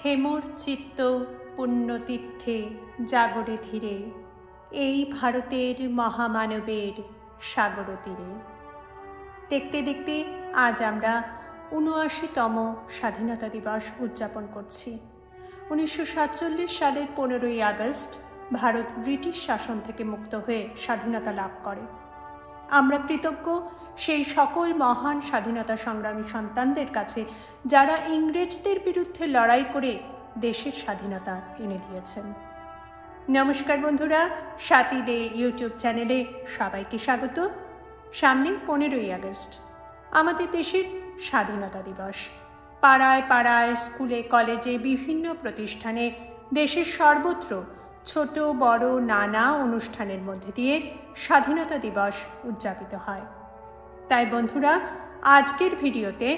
হেমর চিত্ত পুণ্যতীর্থে জাগরে ধীরে, এই ভারতের মহামানবের সাগর তীরে। দেখতে দেখতে আজ আমরা ৭৯তম স্বাধীনতা দিবস উদযাপন করছি। ১৯৪৭ সালের ১৫ই আগস্ট ভারত ব্রিটিশ শাসন থেকে মুক্ত হয়ে স্বাধীনতা লাভ করে। আমরা কৃতজ্ঞ সেই সকল মহান স্বাধীনতা সংগ্রামী সন্তানদের কাছে যারা ইংরেজদের বিরুদ্ধে লড়াই করে দেশের স্বাধীনতা এনে দিয়েছেন। নমস্কার বন্ধুরা, সাথী দে ইউটিউব চ্যানেলে সবাইকে স্বাগত। সামনে 15ই আগস্ট আমাদের দেশের স্বাধীনতা দিবস। পাড়ায় পাড়ায়, স্কুলে কলেজে, বিভিন্ন প্রতিষ্ঠানে দেশের সর্বত্র ছোট বড় নানা অনুষ্ঠানের মধ্যে দিয়ে স্বাধীনতা দিবস উদযাপিত হয়। তাই বন্ধুরা, আজকের ভিডিওতে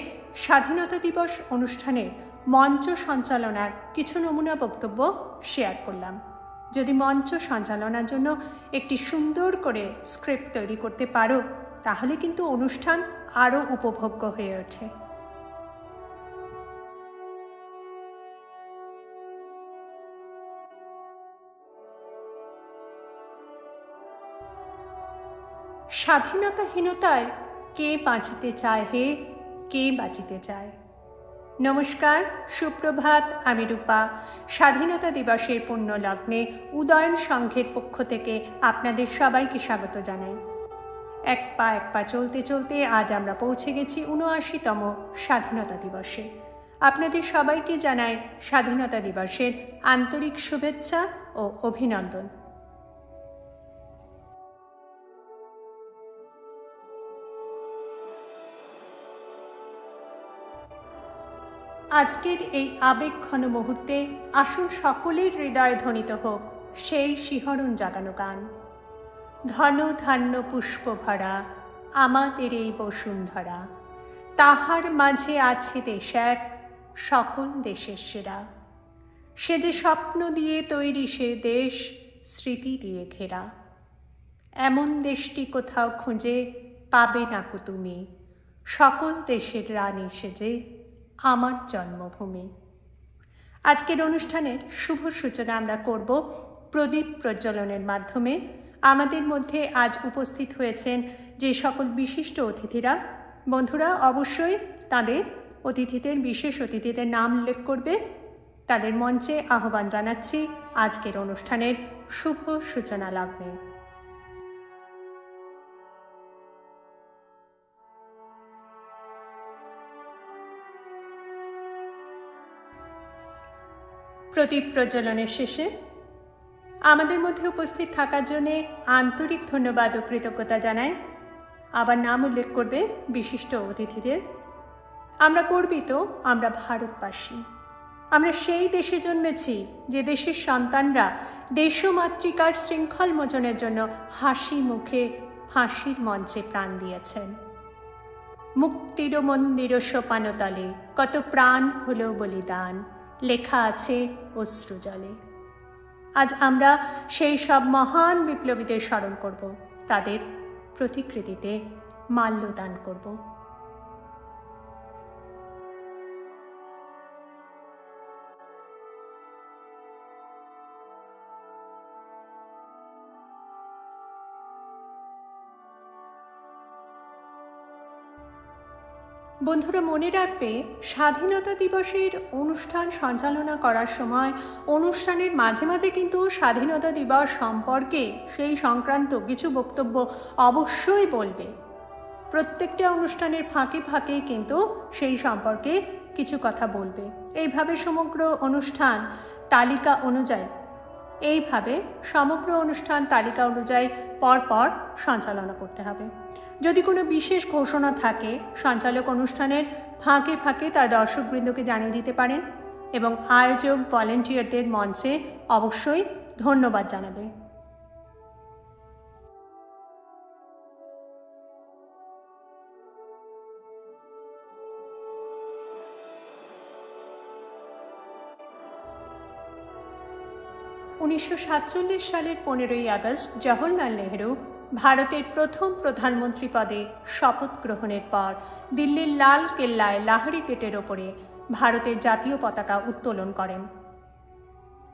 স্বাধীনতা দিবস অনুষ্ঠানের মঞ্চ সঞ্চালনার কিছু নমুনা বক্তব্য শেয়ার করলাম। যদি মঞ্চ সঞ্চালনার জন্য একটি সুন্দর করে স্ক্রিপ্ট তৈরি করতে পারো, তাহলে কিন্তু অনুষ্ঠান আরও উপভোগ্য হয়ে ওঠে। স্বাধীনতাহীনতায় কে বাঁচিতে চায় হে, কে বাঁচিতে চায়। নমস্কার, সুপ্রভাত, আমি রূপা। স্বাধীনতা দিবসের পুণ্য লগ্নে উদয়ন সংঘের পক্ষ থেকে আপনাদের সবাইকে স্বাগত জানাই। এক পা চলতে চলতে আজ আমরা পৌঁছে গেছি ৭৯তম স্বাধীনতা দিবসে। আপনাদের সবাইকে জানাই স্বাধীনতা দিবসের আন্তরিক শুভেচ্ছা ও অভিনন্দন। আজকের এই আবেগঘন মুহূর্তে আসুন সকলের হৃদয়ে ধ্বনিত হোক সেই শিহরণ জাগানো গান। ধন ধান্য পুষ্প ভরা আমাদের এই বসুন্ধরা, তাহার মাঝে আছে দেশ এক, সকল দেশের সেরা। সে যে স্বপ্ন দিয়ে তৈরি সে দেশ, স্মৃতি দিয়ে ঘেরা। এমন দেশটি কোথাও খুঁজে পাবে নাকো তুমি, সকল দেশের রানী সেজে আমার জন্মভূমি। আজকের অনুষ্ঠানের শুভ সূচনা আমরা করব প্রদীপ প্রজ্বলনের মাধ্যমে। আমাদের মধ্যে আজ উপস্থিত হয়েছেন যে সকল বিশিষ্ট অতিথিরা, বন্ধুরা অবশ্যই তাদের বিশেষ অতিথিদের নাম উল্লেখ করবে। তাদের মঞ্চে আহ্বান জানাচ্ছি আজকের অনুষ্ঠানের শুভ সূচনা লগ্নে। প্রদীপ প্রজ্বলনের শেষে আমাদের মধ্যে উপস্থিত থাকার জন্য আন্তরিক ধন্যবাদ ও কৃতজ্ঞতা জানাই। আবার নাম উল্লেখ করবে বিশিষ্ট অতিথিদের। আমরা গর্বিত, আমরা ভারতবাসী। আমরা সেই দেশে জন্মেছি যে দেশের সন্তানরা দেশমাতৃকার শৃঙ্খল মোচনের জন্য হাসি মুখে ফাঁসির মঞ্চে প্রাণ দিয়েছেন। মুক্তির মন্দির সোপানতলে কত প্রাণ হলো বলিদান, লেখা আছে অশ্রু জলে। আজ আমরা সেই সব মহান বিপ্লবীদের স্মরণ করব, তাদের প্রতিকৃতিতে মাল্যদান করব। বন্ধুরা মনে রাখবে, স্বাধীনতা দিবসের অনুষ্ঠান সঞ্চালনা করার সময় অনুষ্ঠানের মাঝে মাঝে কিন্তু স্বাধীনতা দিবস সম্পর্কে সেই সংক্রান্ত কিছু বক্তব্য অবশ্যই বলবে। প্রত্যেকটা অনুষ্ঠানের ফাঁকে ফাঁকে কিন্তু সেই সম্পর্কে কিছু কথা বলবে। এইভাবে সমগ্র অনুষ্ঠান তালিকা অনুযায়ী পরপর সঞ্চালনা করতে হবে। যদি কোনো বিশেষ ঘোষণা থাকে, সঞ্চালক অনুষ্ঠানের ফাঁকে ফাঁকে তা দর্শকবৃন্দকে জানিয়ে দিতে পারেন এবং আয়োজক ভলেন্টিয়ারদের মঞ্চে অবশ্যই ধন্যবাদ জানাবে। (1947 সালের 15ই আগস্ট জওহরলাল নেহরু ভারতের প্রথম প্রধানমন্ত্রী পদে শপথ গ্রহণের পর দিল্লির লাল কেল্লায় লাহরি গেটের ওপরে ভারতের জাতীয় পতাকা উত্তোলন করেন।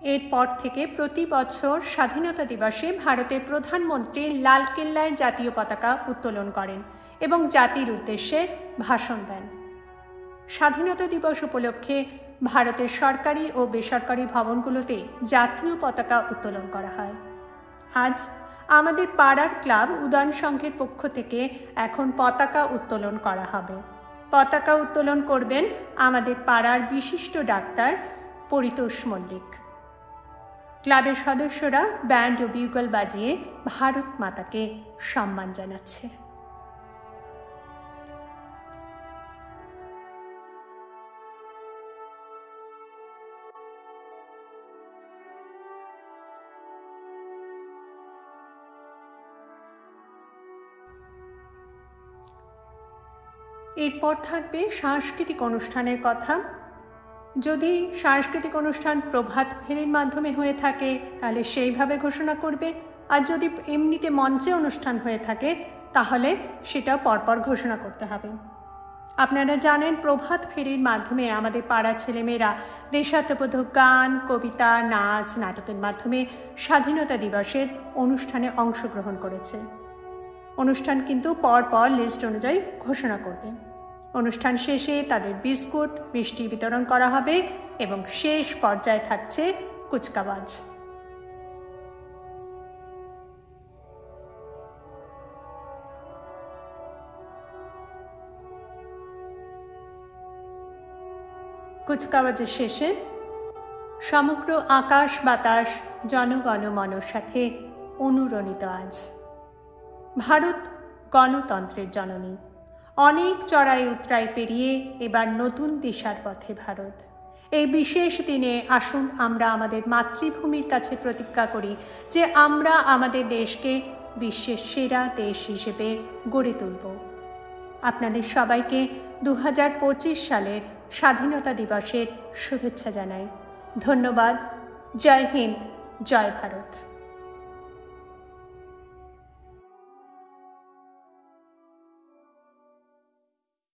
এরপর থেকে প্রতি বছর স্বাধীনতা দিবসে ভারতের প্রধানমন্ত্রী লালকেল্লায় জাতীয় পতাকা উত্তোলন করেন এবং জাতির উদ্দেশ্যে ভাষণ দেন। স্বাধীনতা দিবস উপলক্ষে ভারতের সরকারি ও বেসরকারি ভবনগুলোতে জাতীয় পতাকা উত্তোলন করা হয়। আজ আমাদের পাড়ার ক্লাব উদান সংঘের পক্ষ থেকে এখন পতাকা উত্তোলন করা হবে। পতাকা উত্তোলন করবেন আমাদের পাড়ার বিশিষ্ট ডাক্তার পরিতোষ মল্লিক। ক্লাবের সদস্যরা ব্যান্ড ও বিউগল বাজিয়ে ভারত মাতাকে সম্মান জানাচ্ছে। এরপর থাকবে সাংস্কৃতিক অনুষ্ঠানের কথা। যদি সাংস্কৃতিক অনুষ্ঠান প্রভাত ফেরির মাধ্যমে হয়ে থাকে তাহলে সেইভাবে ঘোষণা করবে, আর যদি এমনিতে মঞ্চে অনুষ্ঠান হয়ে থাকে তাহলে সেটা পরপর ঘোষণা করতে হবে। আপনারা জানেন প্রভাত ফেরির মাধ্যমে আমাদের পাড়ার ছেলেমেয়েরা দেশাত্মবোধক গান, কবিতা, নাচ, নাটকের মাধ্যমে স্বাধীনতা দিবসের অনুষ্ঠানে অংশগ্রহণ করেছে। অনুষ্ঠান কিন্তু পরপর লিস্ট অনুযায়ী ঘোষণা করবে। অনুষ্ঠান শেষে তাদের বিস্কুট, মিষ্টি বিতরণ করা হবে এবং শেষ পর্যায়ে থাকছে কুচকাওয়াজ। কুচকাওয়াজের শেষে সমগ্র আকাশ বাতাস জনগণ মনের সাথে অনুরণিত। আজ ভারত গণতন্ত্রের জননী। অনেক চড়াই উতরাই পেরিয়ে এবার নতুন দিশার পথে ভারত। এই বিশেষ দিনে আসুন আমরা আমাদের মাতৃভূমির কাছে প্রতিজ্ঞা করি যে আমরা আমাদের দেশকে বিশ্বের সেরা দেশ হিসেবে গড়ে তুলব। আপনাদের সবাইকে 2025 সালের স্বাধীনতা দিবসের শুভেচ্ছা জানাই। ধন্যবাদ। জয় হিন্দ, জয় ভারত।